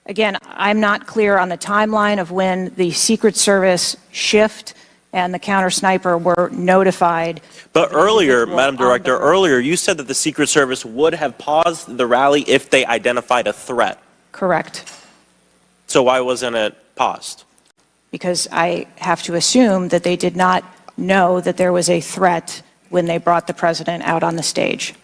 Again, I'm not clear on the timeline of when the Secret Service shift and the counter sniper were notified. But earlier, Madam Director, earlier you said that the Secret Service would have paused the rally if they identified a threat. Correct. So why wasn't it paused? Because I have to assume that they did not know that there was a threat when they brought the president out on the stage.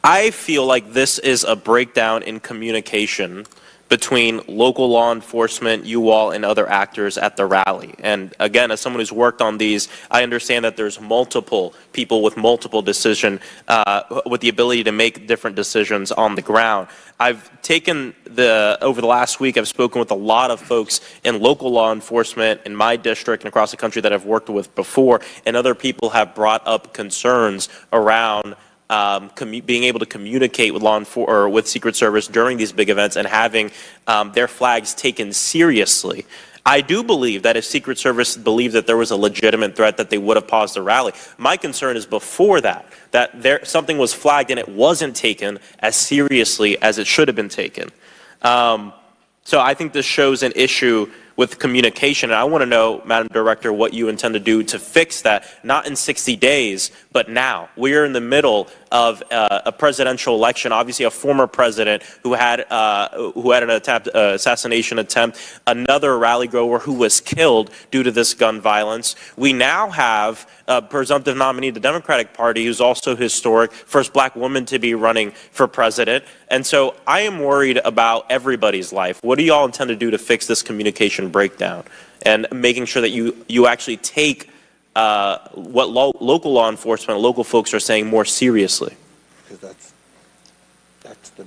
I feel like this is a breakdown in communication between local law enforcement, you all, and other actors at the rally. And again, as someone who's worked on these, I understand that there's multiple people with multiple decision, with the ability to make different decisions on the ground. I've taken over the last week, I've spoken with a lot of folks in local law enforcement in my district and across the country that I've worked with before, and other people have brought up concerns around being able to communicate with with Secret Service during these big events and having their flags taken seriously. I do believe that if Secret Service believed that there was a legitimate threat, that they would have paused the rally. My concern is before that something was flagged and it wasn't taken as seriously as it should have been taken. So I think this shows an issue with communication, and I want to know, Madam Director, what you intend to do to fix that, not in 60 days, but now. We are in the middle of a presidential election, obviously a former president who had an assassination attempt, another rally goer who was killed due to this gun violence. We now have a presumptive nominee of the Democratic Party who's also historic, first black woman to be running for president. And so I am worried about everybody's life. What do you all intend to do to fix this communication breakdown and making sure that you actually take what local law enforcement, local folks are saying more seriously?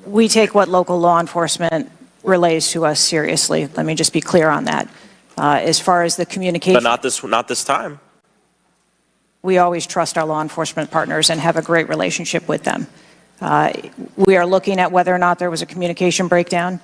We take what local law enforcement relays to us seriously. Let me just be clear on that. As far as the communication, but not this time. We always trust our law enforcement partners and have a great relationship with them. We are looking at whether or not there was a communication breakdown.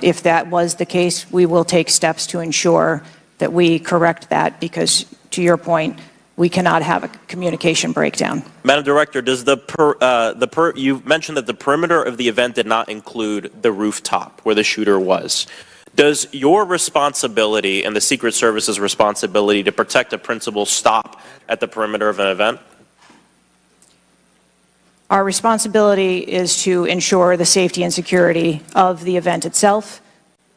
If that was the case, we will take steps to ensure that we correct that, because to your point, we cannot have a communication breakdown. Madam Director, does you mentioned that the perimeter of the event did not include the rooftop where the shooter was. Does your responsibility and the Secret Service's responsibility to protect a principal stop at the perimeter of an event? Our responsibility is to ensure the safety and security of the event itself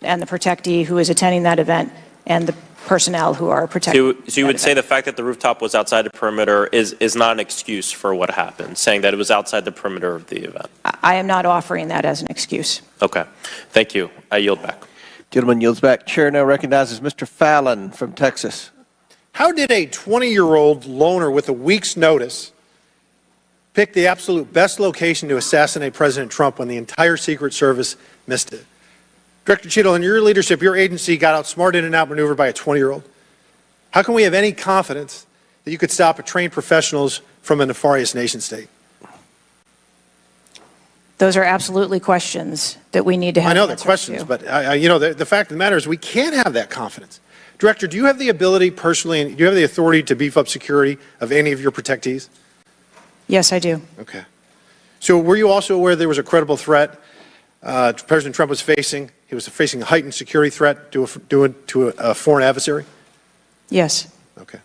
and the protectee who is attending that event and the personnel who are protecting. So you would say the fact that the rooftop was outside the perimeter is not an excuse for what happened, saying that it was outside the perimeter of the event? I am not offering that as an excuse. Okay. Thank you. I yield back. Gentleman yields back. Chair now recognizes Mr. Fallon from Texas. How did a 20-year-old loner with a week's notice pick the absolute best location to assassinate President Trump when the entire Secret Service missed it? Director Cheatle, in your leadership, your agency got outsmarted and outmaneuvered by a 20-year-old. How can we have any confidence that you could stop a trained professionals from a nefarious nation state? Those are absolutely questions that we need to have. I know they're questions, but you know, the fact of the matter is we can't have that confidence. Director, do you have the ability personally, and do you have the authority to beef up security of any of your protectees? Yes, I do. Okay. So were you also aware there was a credible threat President Trump was facing? He was facing a heightened security threat to a foreign adversary? Yes. Okay.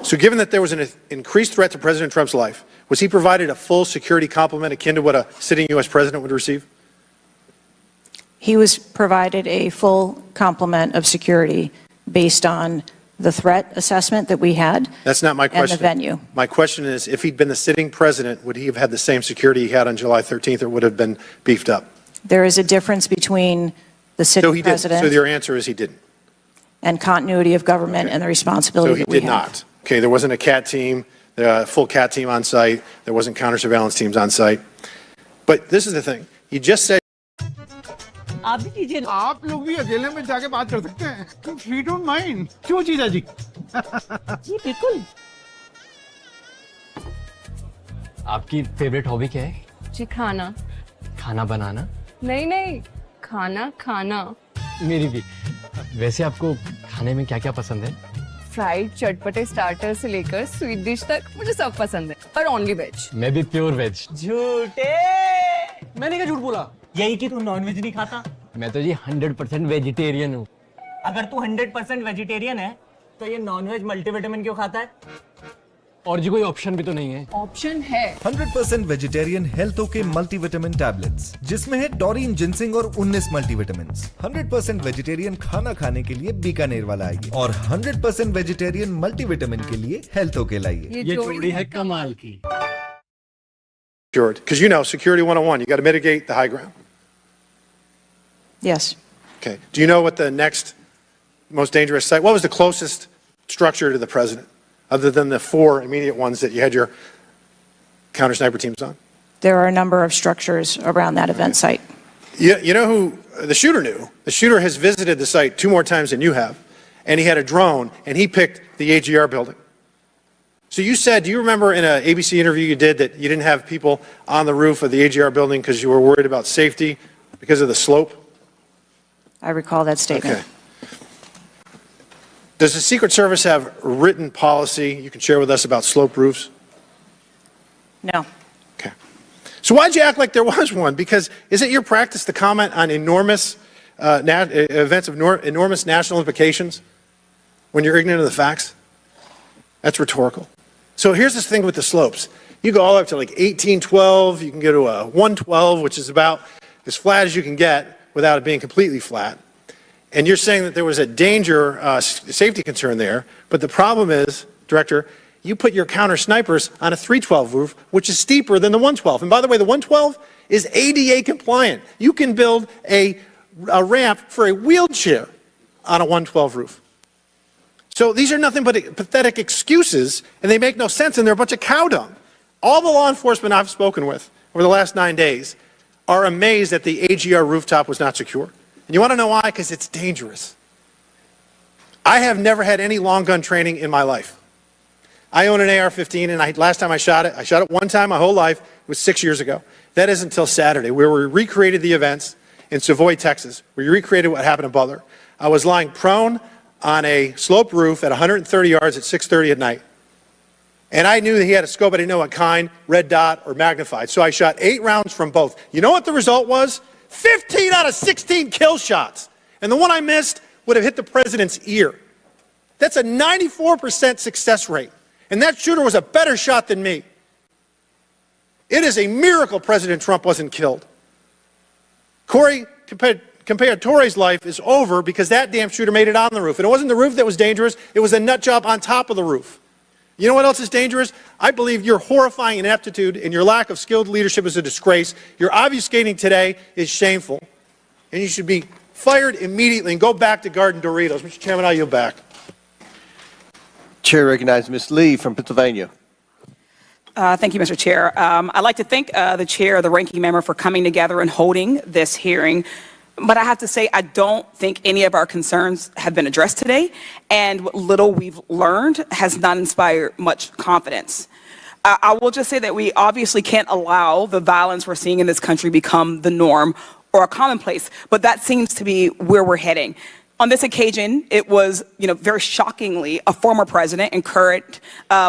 So given that there was an increased threat to President Trump's life, was he provided a full security complement akin to what a sitting U.S. president would receive? He was provided a full complement of security based on the threat assessment that we had. That's not my question. And the venue. My question is, if he'd been the sitting president, would he have had the same security he had on July 13th, or would have been beefed up? There is a difference between the sitting president. So your answer is he didn't. And continuity of government, okay, and the responsibility that we have. So he did not. Okay, there wasn't a CAT team, a full CAT team on site. There wasn't counter surveillance teams on site. But this is the thing. You just said. आप भी कीजिए ना। आप लोग भी अकेले में जाके बात कर सकते हैं। If you don't mind, क्यों जीजा जी? जी बिल्कुल। आपकी फेवरेट हॉबी क्या है? जी खाना। खाना बनाना? नहीं नहीं, खाना खाना। मेरी भी। वैसे आपको खाने में क्या-क्या पसंद है? फ्राइड चटपटे स्टार्टर से लेकर स्वीट डिश तक मुझे सब पसंद है, पर ओनली वेज। मैं भी प्योर वेज। झूठे। मैंने क्या झूठ बोला? यही कि तू नॉनवेज नहीं खाता। मैं तो जी 100% वेजिटेरियन हूँ। अगर तू 100% वेजिटेरियन है तो ये नॉनवेज मल्टीविटामिन क्यों खाता है? और जी कोई ऑप्शन भी तो नहीं है। ऑप्शन है 100% वेजिटेरियन हेल्थो के मल्टीविटामिन टैबलेट्स, जिसमें है टॉरिन, जिंसिंग और 19 मल्टीविटामिन्स। 100% वेजिटेरियन खाना खाने के लिए बीकानेर वाला आइए और 100% वेजिटेरियन मल्टीविटामिन के लिए हेल्थो के लाइए। ये जोड़ी है कमाल की। Because you know, security 101, you got to mitigate the high ground. Yes. Okay. Do you know what the next most dangerous site, what was the closest structure to the president, other than the 4 immediate ones that you had your counter sniper teams on? There are a number of structures around that event site. You know who the shooter knew? The shooter has visited the site 2 more times than you have, and he had a drone, and he picked the AGR building. So you said, do you remember in an ABC interview you did that you didn't have people on the roof of the AGR building because you were worried about safety because of the slope? I recall that statement. Okay. Does the Secret Service have written policy you can share with us about slope roofs? No. Okay. So why'd you act like there was one? Because is it your practice to comment on enormous events of enormous national implications when you're ignorant of the facts? That's rhetorical. So here's this thing with the slopes. You go all the way up to like 1812, you can go to a 112, which is about as flat as you can get without it being completely flat. And you're saying that there was a danger, safety concern there, but the problem is, Director, you put your counter snipers on a 312 roof, which is steeper than the 112. And by the way, the 112 is ADA compliant. You can build a ramp for a wheelchair on a 112 roof. So these are nothing but pathetic excuses, and they make no sense, and they're a bunch of cow dung. All the law enforcement I've spoken with over the last 9 days are amazed that the AGR rooftop was not secure. And you want to know why? Because it's dangerous. I have never had any long gun training in my life. I own an AR-15, and last time I shot it one time my whole life. It was 6 years ago. That is until Saturday, where we recreated the events in Savoy, Texas, where we recreated what happened in Butler. I was lying prone on a sloped roof at 130 yards at 6:30 at night. And I knew that he had a scope, I didn't know what kind, red dot or magnified. So I shot 8 rounds from both. You know what the result was? 15 out of 16 kill shots. And the one I missed would have hit the president's ear. That's a 94% success rate. And that shooter was a better shot than me. It is a miracle President Trump wasn't killed. Corey Comparatore's life is over because that damn shooter made it on the roof. And it wasn't the roof that was dangerous, it was a nut job on top of the roof. You know what else is dangerous? I believe your horrifying ineptitude and your lack of skilled leadership is a disgrace. Your obfuscating today is shameful. And you should be fired immediately and go back to Garden Doritos. Mr. Chairman, I yield back. Chair recognizes Ms. Lee from Pennsylvania. Thank you, Mr. Chair. I'd like to thank the chair, the ranking member, for coming together and holding this hearing. But I have to say, I don't think any of our concerns have been addressed today, and what little we've learned has not inspired much confidence. I will just say that we obviously can't allow the violence we're seeing in this country become the norm or a commonplace, but that seems to be where we're heading. On this occasion, it was, very shockingly, a former president and current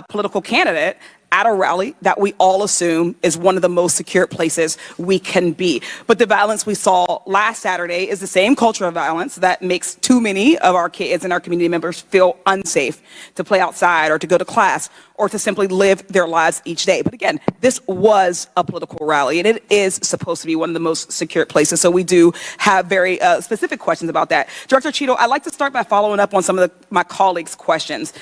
political candidate at a rally that we all assume is one of the most secure places we can be. But the violence we saw last Saturday is the same culture of violence that makes too many of our kids and our community members feel unsafe to play outside or to go to class or to simply live their lives each day. But again, this was a political rally, and it is supposed to be one of the most secure places. So we do have very specific questions about that. Director Cheatle, I'd like to start by following up on some of my colleagues' questions.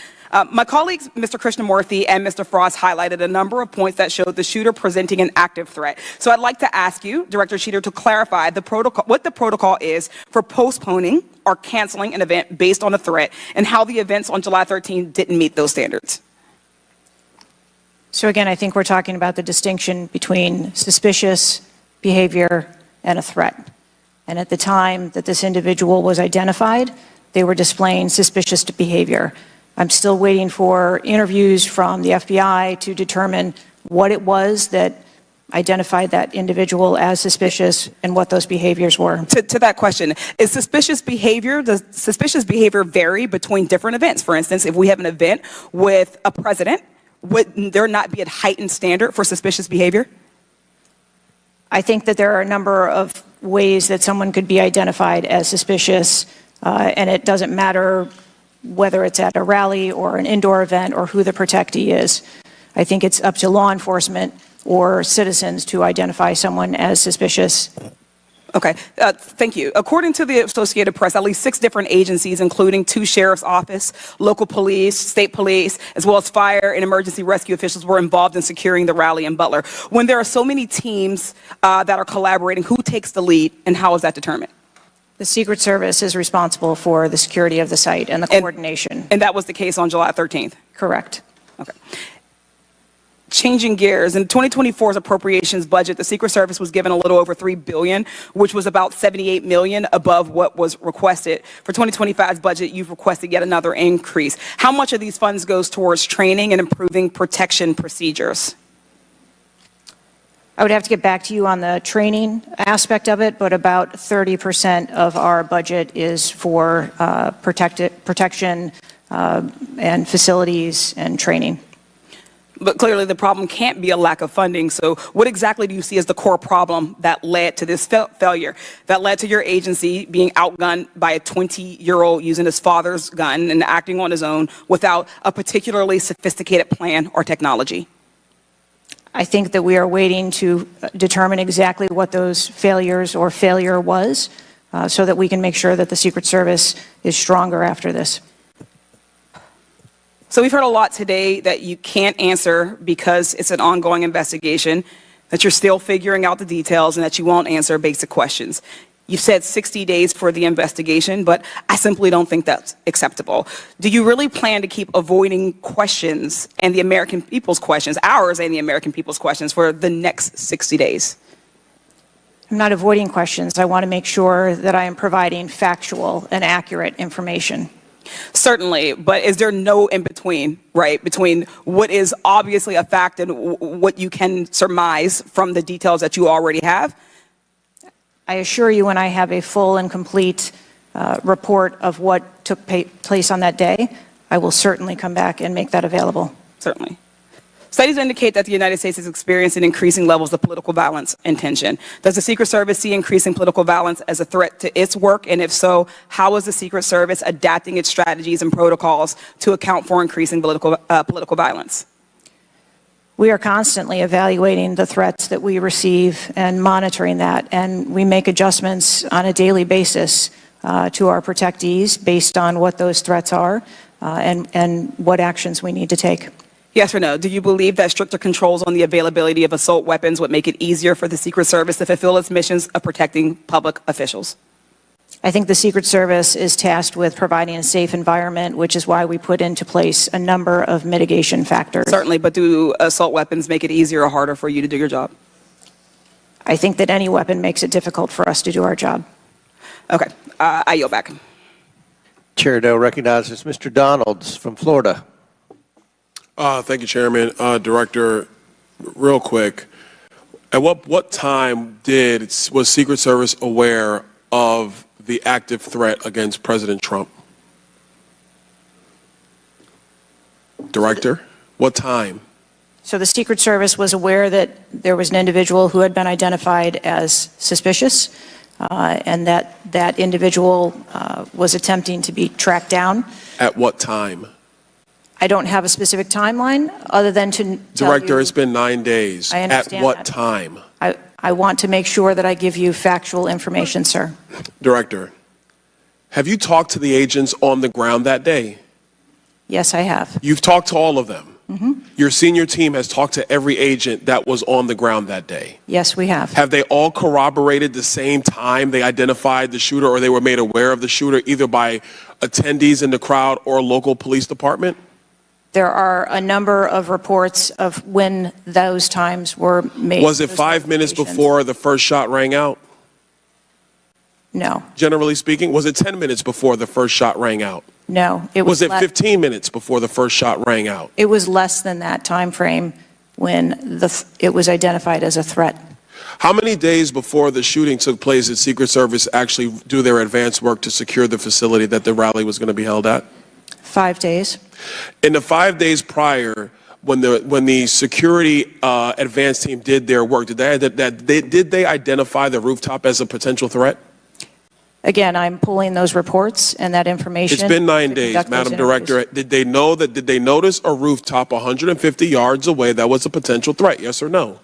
My colleagues, Mr. Krishnamurthy and Mr. Frost, highlighted a number of points that showed the shooter presenting an active threat. So I'd like to ask you, Director Cheatle, to clarify what the protocol is for postponing or canceling an event based on a threat, and how the events on July 13 didn't meet those standards. So again, I think we're talking about the distinction between suspicious behavior and a threat. And at the time that this individual was identified, they were displaying suspicious behavior. I'm still waiting for interviews from the FBI to determine what it was that identified that individual as suspicious and what those behaviors were. To that question, does suspicious behavior vary between different events? For instance, if we have an event with a president, would there not be a heightened standard for suspicious behavior? I think that there are a number of ways that someone could be identified as suspicious, and it doesn't matter whether it's at a rally or an indoor event or who the protectee is. I think it's up to law enforcement or citizens to identify someone as suspicious. Okay, thank you. According to the Associated Press, at least 6 different agencies, including 2 sheriff's office, local police, state police, as well as fire and emergency rescue officials were involved in securing the rally in Butler. When there are so many teams that are collaborating, who takes the lead and how is that determined? The Secret Service is responsible for the security of the site and the coordination. And that was the case on July 13th? Correct. Okay. Changing gears, in 2024's appropriations budget, the Secret Service was given a little over $3 billion, which was about $78 million above what was requested. For 2025's budget, you've requested yet another increase. How much of these funds goes towards training and improving protection procedures? I would have to get back to you on the training aspect of it, but about 30% of our budget is for protection and facilities and training. But clearly the problem can't be a lack of funding. So what exactly do you see as the core problem that led to this failure, that led to your agency being outgunned by a 20-year-old using his father's gun and acting on his own without a particularly sophisticated plan or technology? I think that we are waiting to determine exactly what those failures or failure was so that we can make sure that the Secret Service is stronger after this. So we've heard a lot today that you can't answer because it's an ongoing investigation, that you're still figuring out the details, and that you won't answer basic questions. You've said 60 days for the investigation, but I simply don't think that's acceptable. Do you really plan to keep avoiding questions and the American people's questions, ours and the American people's questions, for the next 60 days? I'm not avoiding questions. I want to make sure that I am providing factual and accurate information. Certainly, but is there no in-between, right, between what is obviously a fact and what you can surmise from the details that you already have? I assure you, when I have a full and complete report of what took place on that day, I will certainly come back and make that available. Certainly. Studies indicate that the United States is experiencing increasing levels of political violence and tension. Does the Secret Service see increasing political violence as a threat to its work? And if so, how is the Secret Service adapting its strategies and protocols to account for increasing political violence? We are constantly evaluating the threats that we receive and monitoring that, and we make adjustments on a daily basis to our protectees based on what those threats are and what actions we need to take. Yes or no? Do you believe that stricter controls on the availability of assault weapons would make it easier for the Secret Service to fulfill its missions of protecting public officials? I think the Secret Service is tasked with providing a safe environment, which is why we put into place a number of mitigation factors. Certainly, but do assault weapons make it easier or harder for you to do your job? I think that any weapon makes it difficult for us to do our job. Okay, I yield back. Chair now recognizes Mr. Donalds from Florida. Thank you, Chairman. Director, real quick, at what time was Secret Service aware of the active threat against President Trump? Director, what time? So the Secret Service was aware that there was an individual who had been identified as suspicious and that that individual was attempting to be tracked down. At what time? I don't have a specific timeline other than to Director, it's been 9 days. I understand At what that. time? I want to make sure that I give you factual information, sir. Director, have you talked to the agents on the ground that day? Yes, I have. You've talked to all of them? Your senior team has talked to every agent that was on the ground that day? Yes, we have. Have they all corroborated the same time they identified the shooter or they were made aware of the shooter, either by attendees in the crowd or local police department? There are a number of reports of when those times were made. Was it 5 minutes before the first shot rang out? No. Generally speaking, was it 10 minutes before the first shot rang out? No. Was it 15 minutes before the first shot rang out? It was less than that time frame when it was identified as a threat. How many days before the shooting took place did Secret Service actually do their advance work to secure the facility that the rally was going to be held at? 5 days. In the 5 days prior, when the security advance team did their work, did they identify the rooftop as a potential threat? Again, I'm pulling those reports and that information. It's been 9 to days, conduct those Madam Director. Did they notice a rooftop 150 yards away that was a potential threat? Yes or no?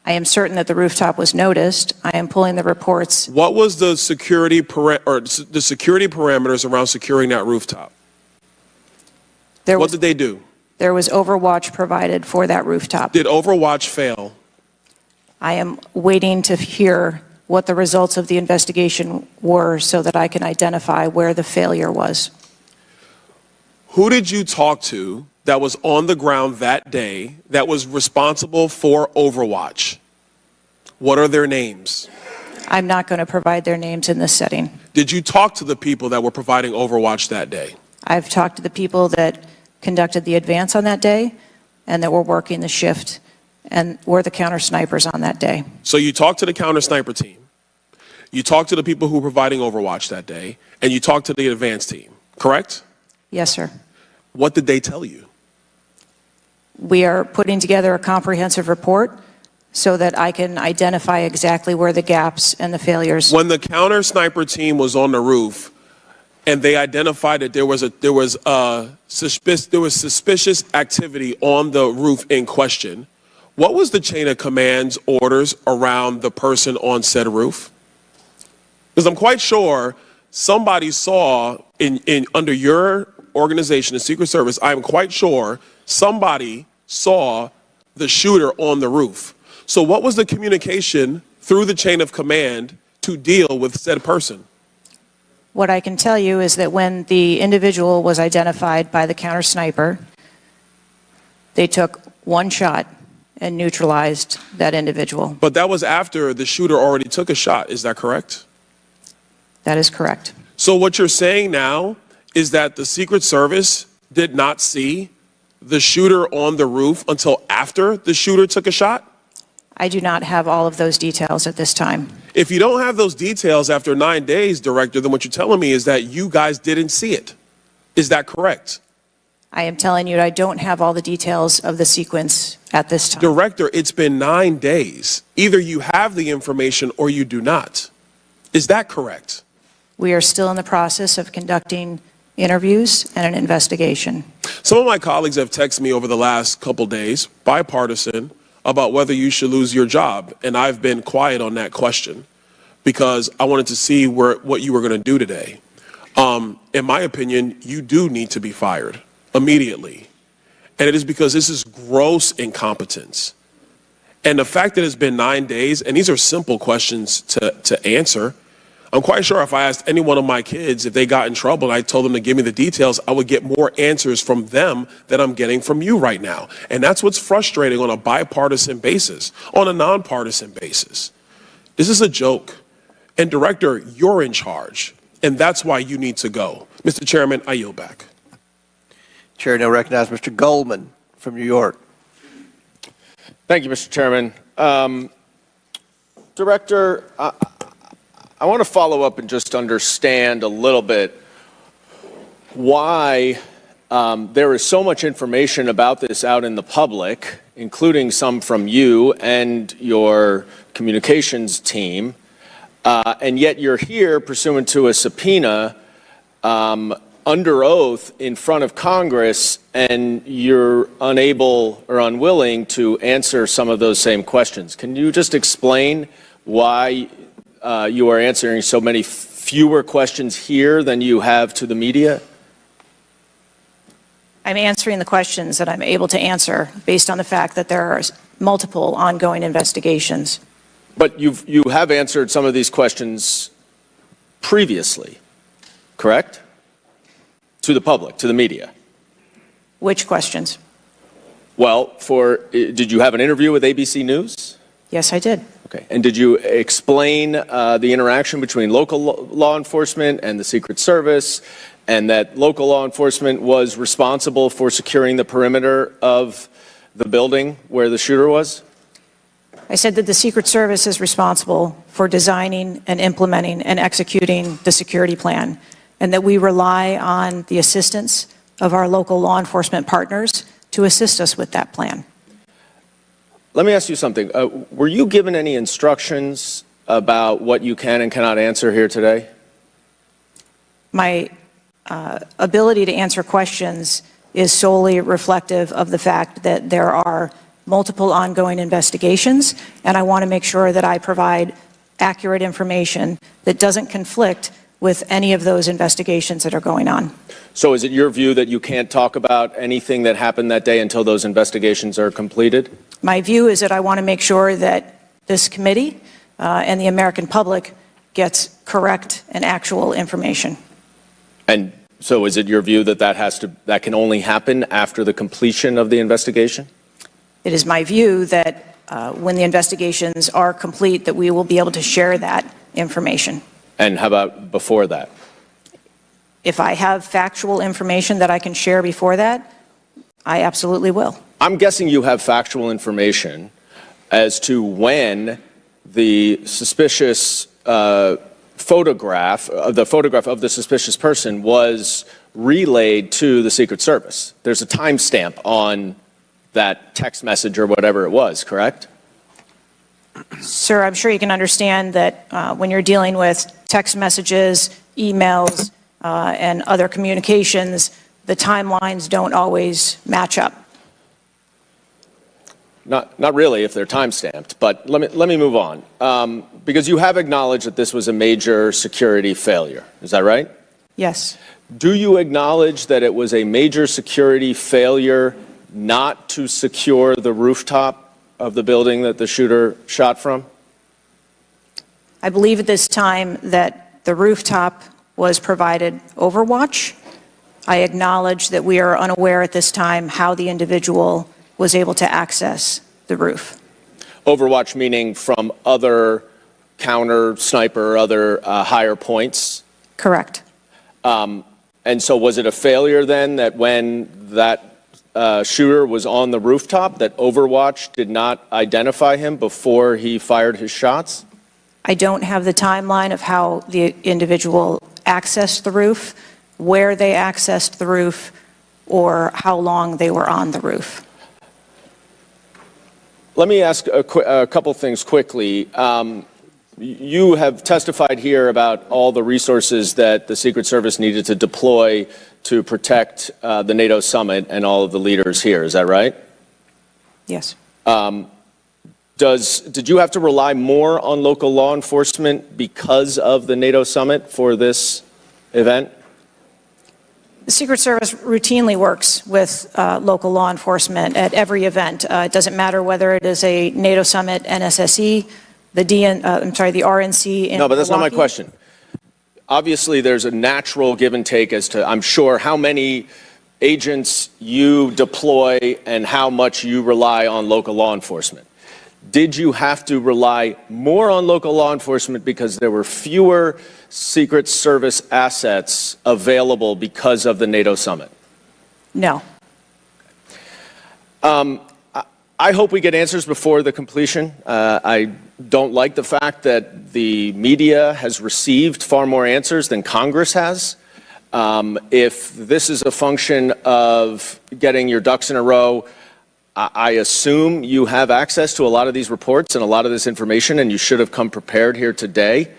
I am certain that the rooftop was noticed. I am pulling the reports. What was the security parameters around securing that rooftop? What did they do? There was overwatch provided for that rooftop. Did Overwatch fail? I am waiting to hear what the results of the investigation were so that I can identify where the failure was. Who did you talk to that was on the ground that day that was responsible for Overwatch? What are their names? I'm not going to provide their names in this setting. Did you talk to the people that were providing Overwatch that day? I've talked to the people that conducted the advance on that day and that were working the shift and were the counter snipers on that day. So you talked to the counter sniper team, you talked to the people who were providing Overwatch that day, and you talked to the advance team, correct? Yes, sir. What did they tell you? We are putting together a comprehensive report so that I can identify exactly where the gaps and the failures. When the counter sniper team was on the roof and they identified that there was suspicious activity on the roof in question, what was the chain of command's orders around the person on said roof? Because I'm quite sure somebody saw under your organization, the Secret Service, I'm quite sure somebody saw the shooter on the roof. So what was the communication through the chain of command to deal with said person? What I can tell you is that when the individual was identified by the counter sniper, they took one shot and neutralized that individual. But that was after the shooter already took a shot, is that correct? That is correct. So what you're saying now is that the Secret Service did not see the shooter on the roof until after the shooter took a shot? I do not have all of those details at this time. If you don't have those details after 9 days, Director, then what you're telling me is that you guys didn't see it. Is that correct? I am telling you I don't have all the details of the sequence at this time. Director, it's been 9 days. Either you have the information or you do not. Is that correct? We are still in the process of conducting interviews and an investigation. Some of my colleagues have texted me over the last couple days, bipartisan, about whether you should lose your job. And I've been quiet on that question because I wanted to see what you were going to do today. In my opinion, you do need to be fired immediately. And it is because this is gross incompetence. And the fact that it's been 9 days, and these are simple questions to answer, I'm quite sure if I asked any one of my kids if they got in trouble and I told them to give me the details, I would get more answers from them than I'm getting from you right now. And that's what's frustrating on a bipartisan basis, on a nonpartisan basis. This is a joke. And Director, you're in charge. And that's why you need to go. Mr. Chairman, I yield back. Chair now recognizes Mr. Goldman from New York. Thank you, Mr. Chairman. Director, I want to follow up and just understand a little bit why there is so much information about this out in the public, including some from you and your communications team, and yet you're here pursuant to a subpoena under oath in front of Congress, and you're unable or unwilling to answer some of those same questions. Can you just explain why you are answering so many fewer questions here than you have to the media? I'm answering the questions that I'm able to answer based on the fact that there are multiple ongoing investigations. But you have answered some of these questions previously, correct? To the public, to the media. Which questions? Well, did you have an interview with ABC News? Yes, I did. Okay. And did you explain the interaction between local law enforcement and the Secret Service, and that local law enforcement was responsible for securing the perimeter of the building where the shooter was? I said that the Secret Service is responsible for designing and implementing and executing the security plan, and that we rely on the assistance of our local law enforcement partners to assist us with that plan. Let me ask you something. Were you given any instructions about what you can and cannot answer here today? My ability to answer questions is solely reflective of the fact that there are multiple ongoing investigations, and I want to make sure that I provide accurate information that doesn't conflict with any of those investigations that are going on. So is it your view that you can't talk about anything that happened that day until those investigations are completed? My view is that I want to make sure that this committee and the American public gets correct and actual information. And so is it your view that that can only happen after the completion of the investigation? It is my view that when the investigations are complete, that we will be able to share that information. And how about before that? If I have factual information that I can share before that, I absolutely will. I'm guessing you have factual information as to when the suspicious photograph of the suspicious person was relayed to the Secret Service. There's a timestamp on that text message or whatever it was, correct? Sir, I'm sure you can understand that when you're dealing with text messages, emails, and other communications, the timelines don't always match up. Not really if they're time-stamped, but let me move on. Because you have acknowledged that this was a major security failure. Is that right? Yes. Do you acknowledge that it was a major security failure not to secure the rooftop of the building that the shooter shot from? I believe at this time that the rooftop was provided Overwatch. I acknowledge that we are unaware at this time how the individual was able to access the roof. Overwatch meaning from other counter sniper or other higher points? Correct. And so was it a failure then that when that shooter was on the rooftop that Overwatch did not identify him before he fired his shots? I don't have the timeline of how the individual accessed the roof, where they accessed the roof, or how long they were on the roof. Let me ask a couple things quickly. You have testified here about all the resources that the Secret Service needed to deploy to protect the NATO summit and all of the leaders here. Is that right? Yes. Did you have to rely more on local law enforcement because of the NATO summit for this event? The Secret Service routinely works with local law enforcement at every event. It doesn't matter whether it is a NATO summit, NSSE, the RNC. No, but that's not my question. Obviously, there's a natural give and take as to, I'm sure, how many agents you deploy and how much you rely on local law enforcement. Did you have to rely more on local law enforcement because there were fewer Secret Service assets available because of the NATO summit? No. I hope we get answers before the completion. I don't like the fact that the media has received far more answers than Congress has. If this is a function of getting your ducks in a row, I assume you have access to a lot of these reports and a lot of this information, and you should have come prepared here today.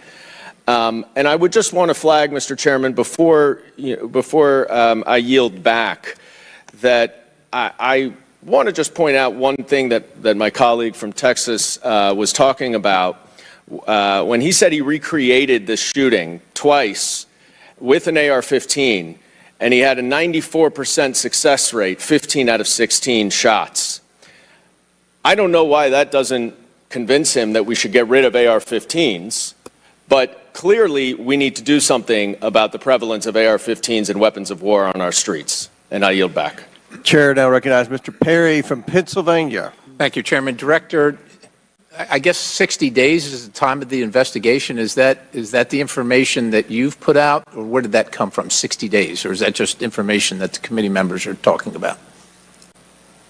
And I would just want to flag, Mr. Chairman, before I yield back, that I want to just point out one thing that my colleague from Texas was talking about. When he said he recreated this shooting twice with an AR-15, and he had a 94% success rate, 15 out of 16 shots. I don't know why that doesn't convince him that we should get rid of AR-15s, but clearly we need to do something about the prevalence of AR-15s and weapons of war on our streets. And I yield back. Chair now recognizes Mr. Perry from Pennsylvania. Thank you, Chairman. Director, I guess 60 days is the time of the investigation. Is that the information that you've put out, or where did that come from, 60 days? Or is that just information that the committee members are talking about?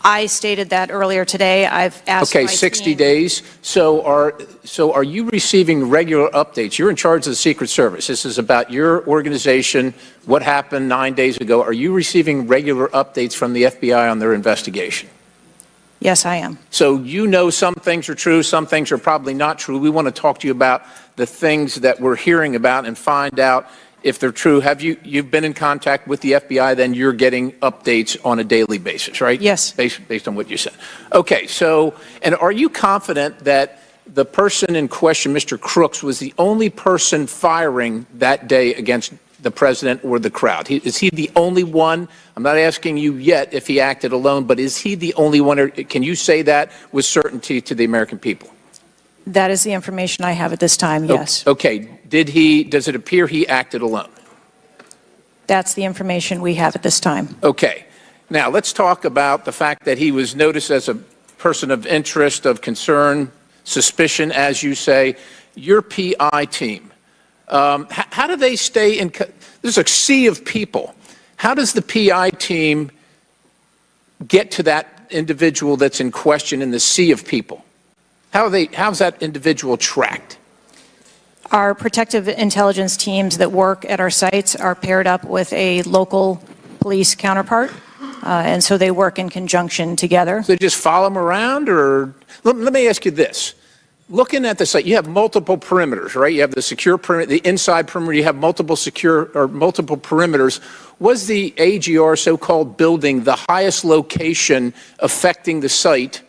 I stated that earlier today. I've asked Okay, my 60 team- days. So are you receiving regular updates? You're in charge of the Secret Service. This is about your organization, what happened 9 days ago. Are you receiving regular updates from the FBI on their investigation? Yes, I am. So you know some things are true, some things are probably not true. We want to talk to you about the things that we're hearing about and find out if they're true. You've been in contact with the FBI, then you're getting updates on a daily basis, right? Yes. Based on what you said. Okay, so, and are you confident that the person in question, Mr. Crooks, was the only person firing that day against the president or the crowd? Is he the only one? I'm not asking you yet if he acted alone, but is he the only one, or can you say that with certainty to the American people? That is the information I have at this time, yes. Okay, does it appear he acted alone? That's the information we have at this time. Okay, now let's talk about the fact that he was noticed as a person of interest, of concern, suspicion, as you say. Your PI team, how do they stay in, there's a sea of people. How does the PI team get to that individual that's in question in the sea of people? How's that individual tracked? Our protective intelligence teams that work at our sites are paired up with a local police counterpart, and so they work in conjunction together. So they just follow them around, or let me ask you this. Looking at the site, you have multiple perimeters, right? You have the secure perimeter, the inside perimeter, you have multiple perimeters. Was the AGR so-called building the highest location affecting the site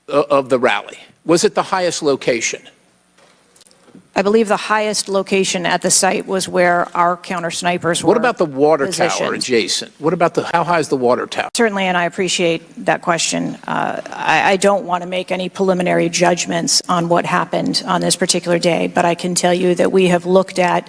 of the rally? Was it the highest location? I believe the highest location at the site was where our counter snipers were. What about the water tower positioned. adjacent? What about how high is the water tower? Certainly, and I appreciate that question. I don't want to make any preliminary judgments on what happened on this particular day, but I can tell you that we have looked at,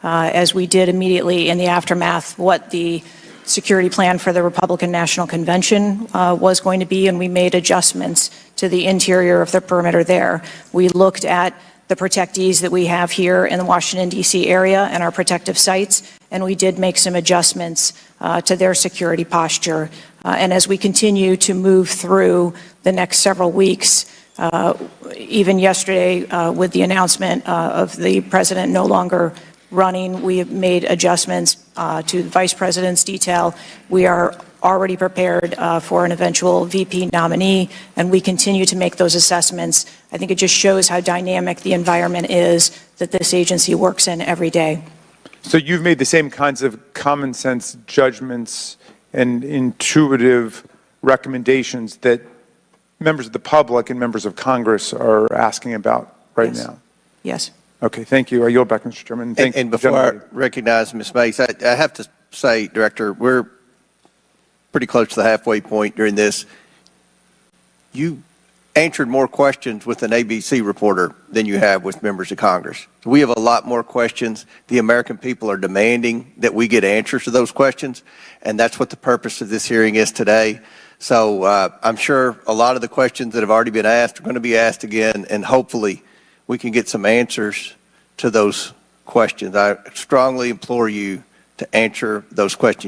as we did immediately in the aftermath, what the security plan for the Republican National Convention was going to be, and we made adjustments to the interior of the perimeter there. We looked at the protectees that we have here in the Washington, D.C. area and our protective sites, and we did make some adjustments to their security posture. And as we continue to move through the next several weeks, even yesterday with the announcement of the president no longer running, we have made adjustments to the vice president's detail. We are already prepared for an eventual VP nominee, and we continue to make those assessments. I think it just shows how dynamic the environment is that this agency works in every day. So you've made the same kinds of common sense judgments and intuitive recommendations that members of the public and members of Congress are asking about right now? Yes. Okay, thank you. I yield back, Mr. Chairman. Thank you, and before gentlemen. I recognize Ms. Mace, I have to say, Director, we're pretty close to the halfway point during this. You answered more questions with an ABC reporter than you have with members of Congress. So we have a lot more questions. The American people are demanding that we get answers to those questions, and that's what the purpose of this hearing is today. So I'm sure a lot of the questions that have already been asked are going to be asked again, and hopefully we can get some answers to those questions. I strongly implore you to answer those questions.